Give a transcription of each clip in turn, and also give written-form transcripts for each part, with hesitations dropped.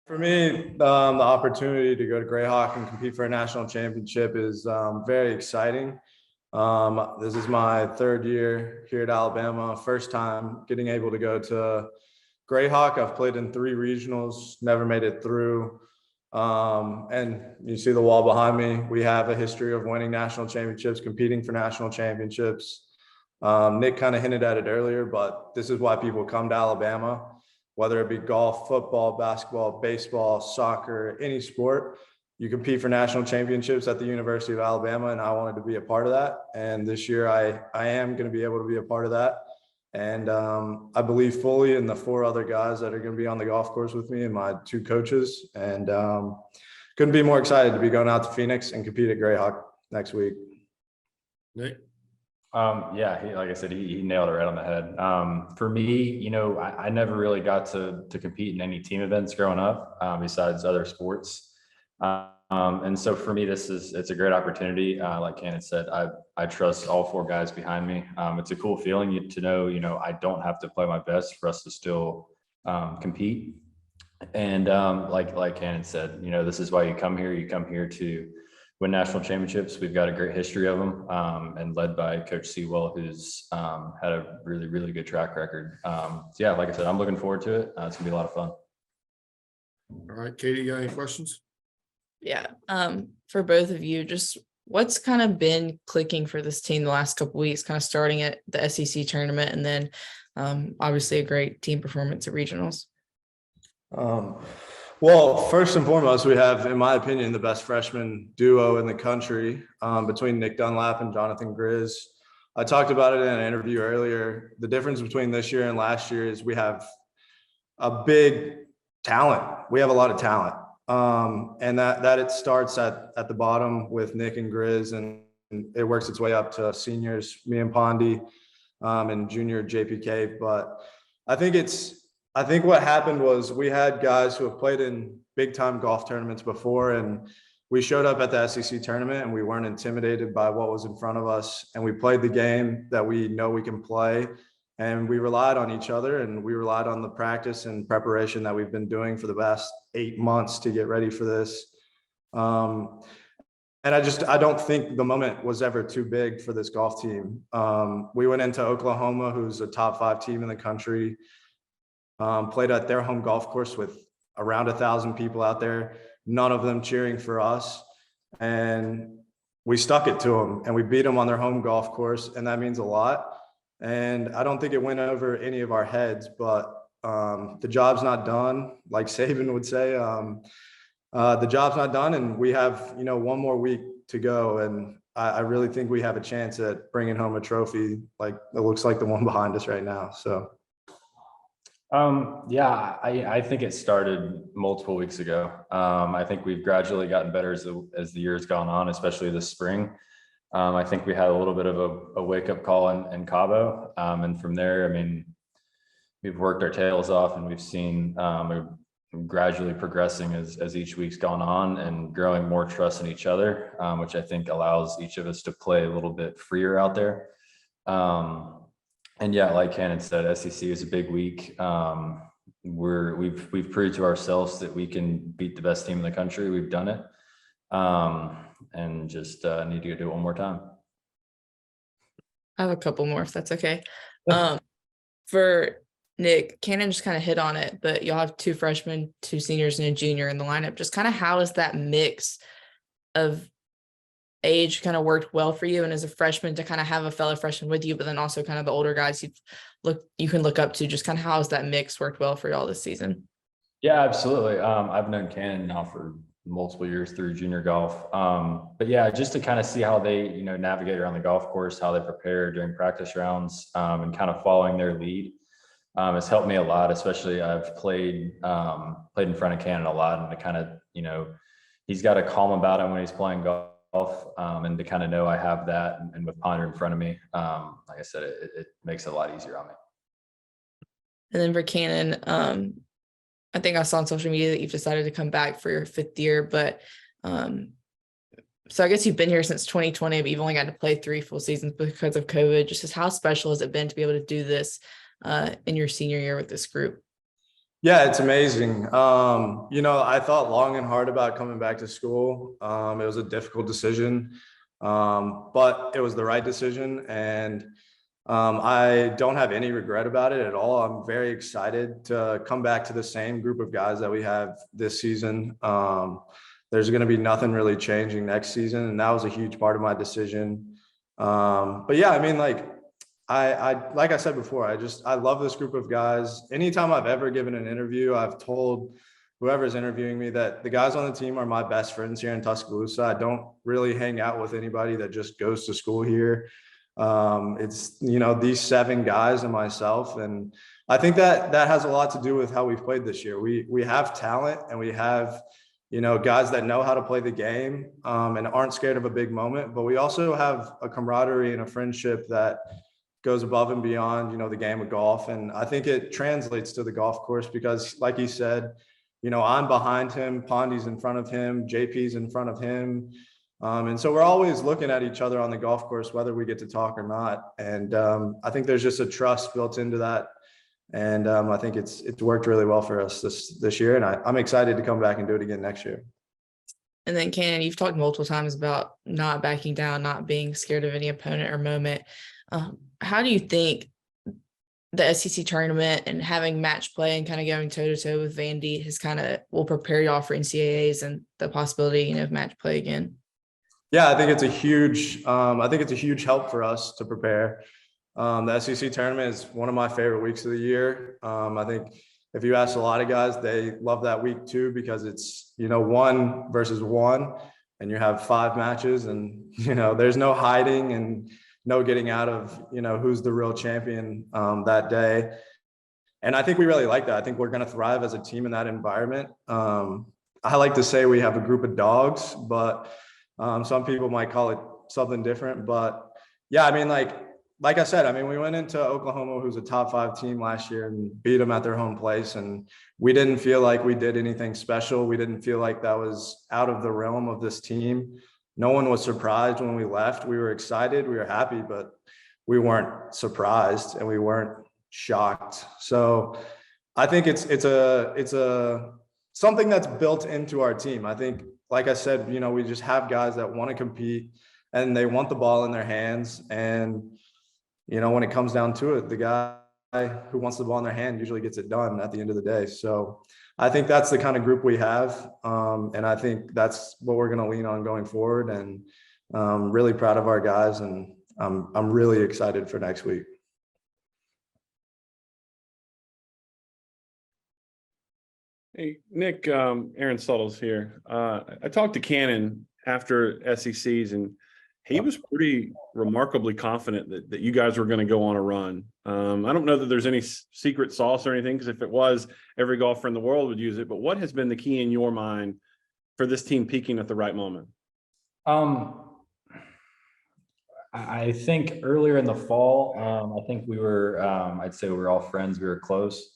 For me, the opportunity to go to Greyhawk and compete for a national championship is very exciting. This is my third year here at Alabama, first time getting able to go to Greyhawk. I've played in 3 regionals, never made it through. And you see the wall behind me. We have a history of winning national championships, competing for national championships. Nick kind of hinted at it earlier, but this is why people come to Alabama. Whether it be golf, football, basketball, baseball, soccer, any sport, you compete for national championships at the University of Alabama, and I wanted to be a part of that. And this year I am going to be able to be a part of that. And I believe fully in the 4 other guys that are going to be on the golf course with me and my 2 coaches. And couldn't be more excited to be going out to Phoenix and compete at Greyhawk next week. Nick? Like I said, he nailed it right on the head. For me, I never really got to compete in any team events growing up, besides other sports. And so for me, it's a great opportunity. Like Canon said, I trust all 4 guys behind me. It's a cool feeling to know, I don't have to play my best for us to still compete. And like Canon said, this is why you come here. You come here to win national championships. We've got a great history of them, and led by Coach Sewell, who's had a really, really good track record. Like I said, I'm looking forward to it. It's gonna be a lot of fun. All right, Katie, you got any questions? Yeah. For both of you, just what's kind of been clicking for this team the last couple of weeks, kind of starting at the SEC tournament and then obviously a great team performance at regionals? Well, first and foremost, we have, in my opinion, the best freshman duo in the country, between Nick Dunlap and Jonathan Grizz. I talked about it in an interview earlier. The difference between this year and last year is we have a big talent. We have a lot of talent. And that it starts at the bottom with Nick and Grizz, and it works its way up to seniors, me and Pondy, and junior JPK. But I think what happened was we had guys who have played in big time golf tournaments before, and we showed up at the SEC tournament and we weren't intimidated by what was in front of us. And we played the game that we know we can play, and we relied on each other, and we relied on the practice and preparation that we've been doing for the past 8 months to get ready for this. And I don't think the moment was ever too big for this golf team. We went into Oklahoma, who's a top 5 team in the country. Played at their home golf course with around 1,000 people out there, none of them cheering for us. And we stuck it to them and we beat them on their home golf course. And that means a lot. And I don't think it went over any of our heads, but the job's not done. Like Saban would say, the job's not done. And we have, 1 more week to go. And I really think we have a chance at bringing home a trophy. Like it looks like the one behind us right now. So. I think it started multiple weeks ago. I think we've gradually gotten better as the year's gone on, especially this spring. I think we had a little bit of a wake-up call in Cabo. And from there, we've worked our tails off, and we've seen we're gradually progressing as each week's gone on and growing more trust in each other, which I think allows each of us to play a little bit freer out there. And like Canon said, SEC is a big week. We've proved to ourselves that we can beat the best team in the country. We've done it, and just need to go do it one more time. I have a couple more, if that's okay. For Nick, Canon just kind of hit on it, but you'll have 2 freshmen, 2 seniors, and a junior in the lineup. Just kind of how is that mix of age kind of worked well for you, and as a freshman to kind of have a fellow freshman with you, but then also kind of the older guys you can look up to? Just kind of how has that mix worked well for y'all this season? Yeah, absolutely. I've known Canon now for multiple years through junior golf. But just to kind of see how they, navigate around the golf course, how they prepare during practice rounds, and kind of following their lead, has helped me a lot. Especially I've played in front of Canon a lot, and to kind of, he's got a calm about him when he's playing golf. And to kind of know I have that, and with Ponder in front of me, like I said, it makes it a lot easier on me. And then for Canon, I think I saw on social media that you've decided to come back for your 5th year, but so I guess you've been here since 2020, but you've only got to play 3 full seasons because of COVID. Just how special has it been to be able to do this in your senior year with this group? Yeah, it's amazing. I thought long and hard about coming back to school. It was a difficult decision, but it was the right decision. And I don't have any regret about it at all. I'm very excited to come back to the same group of guys that we have this season. There's going to be nothing really changing next season. And that was a huge part of my decision. But yeah, I mean, like I said before, I love this group of guys. Anytime I've ever given an interview, I've told whoever's interviewing me that the guys on the team are my best friends here in Tuscaloosa. I don't really hang out with anybody that just goes to school here. It's, these 7 guys and myself. And I think that has a lot to do with how we've played this year. We have talent, and we have, guys that know how to play the game, and aren't scared of a big moment, but we also have a camaraderie and a friendship that goes above and beyond, the game of golf. And I think it translates to the golf course because, like he said, I'm behind him, Pondy's in front of him, JP's in front of him. And so we're always looking at each other on the golf course, whether we get to talk or not. And I think there's just a trust built into that. And I think it's worked really well for us this year. And I'm excited to come back and do it again next year. And then Canon, you've talked multiple times about not backing down, not being scared of any opponent or moment. How do you think the SEC tournament and having match play and kind of going toe to toe with Vandy will prepare y'all for NCAAs and the possibility, of match play again? Yeah, I think it's a huge help for us to prepare. The SEC tournament is one of my favorite weeks of the year. I think if you ask a lot of guys, they love that week too, because it's, 1 versus 1, and you have 5 matches, and, there's no hiding and no getting out of, who's the real champion that day. And I think we really like that. I think we're going to thrive as a team in that environment. I like to say we have a group of dogs, but some people might call it something different. But yeah, I mean, like I said, we went into Oklahoma, who's a top 5 team last year, and beat them at their home place. And we didn't feel like we did anything special. We didn't feel like that was out of the realm of this team. No one was surprised when we left. We were excited, we were happy, but we weren't surprised and we weren't shocked. So I think it's something that's built into our team. I think, like I said, we just have guys that want to compete and they want the ball in their hands. And, when it comes down to it, the guy who wants the ball in their hand usually gets it done at the end of the day. So I think that's the kind of group we have. And I think that's what we're going to lean on going forward. And really proud of our guys. And I'm really excited for next week. Hey, Nick, Aaron Suttles here. I talked to Canon after SECs, and he was pretty remarkably confident that you guys were going to go on a run. I don't know that there's any secret sauce or anything, because if it was, every golfer in the world would use it. But what has been the key in your mind for this team peaking at the right moment? I think earlier in the fall, I think we were, I'd say we were all friends, we were close,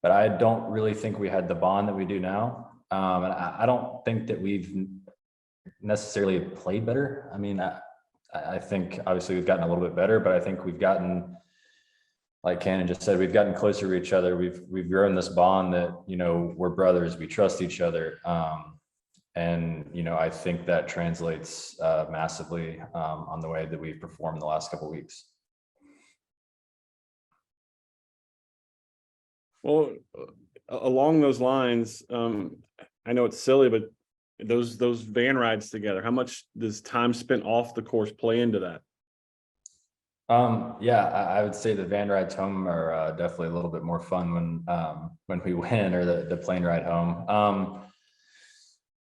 but I don't really think we had the bond that we do now. And I don't think that we've necessarily played better. I think obviously we've gotten a little bit better, but I think we've gotten, like Canon just said, we've gotten closer to each other. We've grown this bond that, we're brothers, we trust each other. And, I think that translates massively on the way that we've performed the last couple of weeks. Well, along those lines, I know it's silly, but those van rides together, how much does time spent off the course play into that? Yeah, I would say the van rides home are definitely a little bit more fun when we win, or the plane ride home.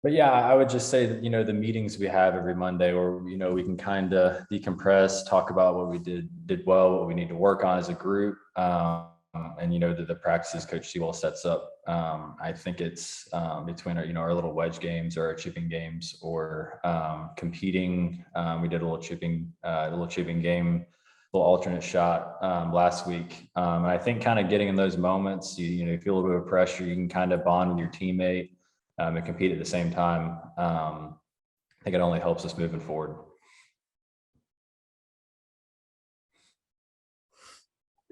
But yeah, I would just say that, the meetings we have every Monday, or, we can kind of decompress, talk about what we did well, what we need to work on as a group. And, the practices Coach Sewell sets up. I think it's between our little wedge games or our chipping games, or competing. We did a little chipping game, little alternate shot last week. And I think kind of getting in those moments, you feel a little bit of pressure, you can kind of bond with your teammate and compete at the same time. I think it only helps us moving forward.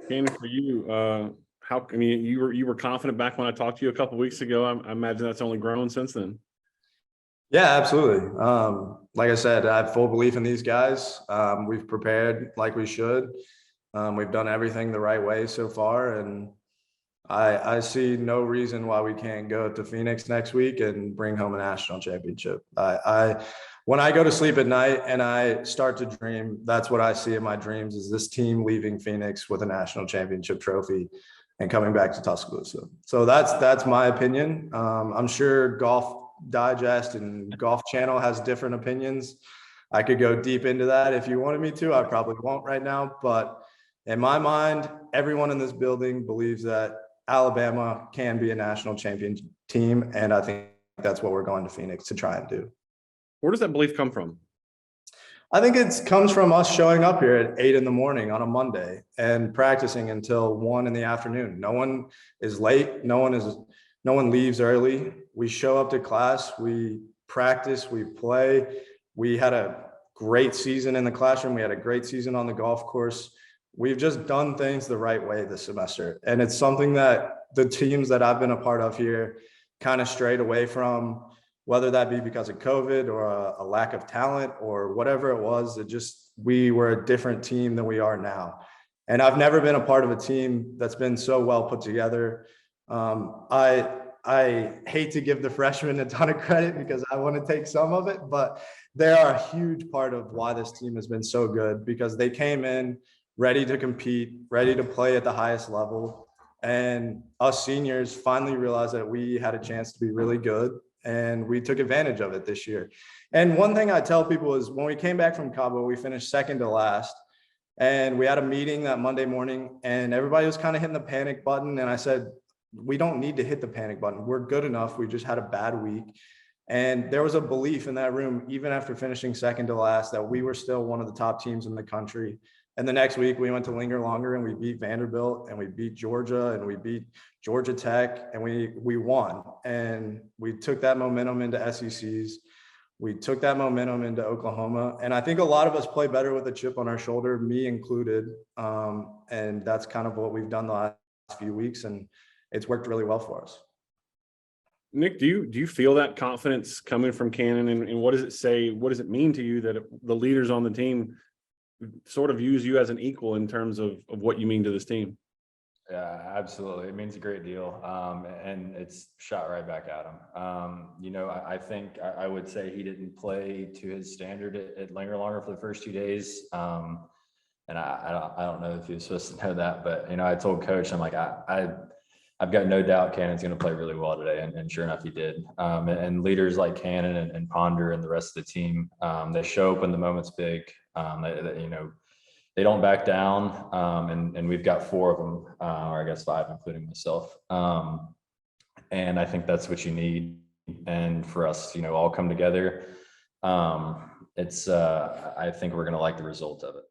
Canon, for you, How, I mean, you were confident back when I talked to you a couple weeks ago. I imagine that's only grown since then. Yeah, absolutely. Like I said, I have full belief in these guys. We've prepared like we should. We've done everything the right way so far, and I see no reason why we can't go to Phoenix next week and bring home a national championship. When I go to sleep at night and I start to dream, that's what I see in my dreams, is this team leaving Phoenix with a national championship trophy and coming back to Tuscaloosa. So that's my opinion. I'm sure Golf Digest and Golf Channel has different opinions. I could go deep into that if you wanted me to. I probably won't right now, but in my mind, everyone in this building believes that Alabama can be a national champion team, and I think that's what we're going to Phoenix to try and do. Where does that belief come from? I think it comes from us showing up here at 8 a.m. on a Monday and practicing until 1 p.m. No one is late. No one leaves early. We show up to class, we practice, we play. We had a great season in the classroom. We had a great season on the golf course. We've just done things the right way this semester. And it's something that the teams that I've been a part of here kind of strayed away from, whether that be because of COVID or a lack of talent or whatever it was. We were a different team than we are now. And I've never been a part of a team that's been so well put together. I hate to give the freshmen a ton of credit because I want to take some of it, but they are a huge part of why this team has been so good, because they came in ready to compete, ready to play at the highest level. And us seniors finally realized that we had a chance to be really good, and we took advantage of it this year. And one thing I tell people is, when we came back from Cabo, we finished second to last. And we had a meeting that Monday morning, and everybody was kind of hitting the panic button. And I said, we don't need to hit the panic button. We're good enough. We just had a bad week. And there was a belief in that room, even after finishing second to last, that we were still one of the top teams in the country. And the next week we went to Linger Longer and we beat Vanderbilt and we beat Georgia and we beat Georgia Tech, and we won. And we took that momentum into SECs. We took that momentum into Oklahoma. And I think a lot of us play better with a chip on our shoulder, me included. And that's kind of what we've done the last few weeks. And it's worked really well for us. Nick, do you feel that confidence coming from Canon, and what does it say? What does it mean to you that the leaders on the team sort of use you as an equal in terms of what you mean to this team? Yeah, absolutely. It means a great deal. And it's shot right back at him. I think I would say he didn't play to his standard at Linger Longer for the first 2 days. And I don't know if he was supposed to know that, but, I told coach, I'm like, I've got no doubt Cannon's going to play really well today. And sure enough, he did. And leaders like Cannon and Ponder and the rest of the team, they show up when the moment's big. They don't back down. And we've got 4 of them, or I guess 5, including myself. And I think that's what you need. And for us, all come together. I think we're going to like the result of it.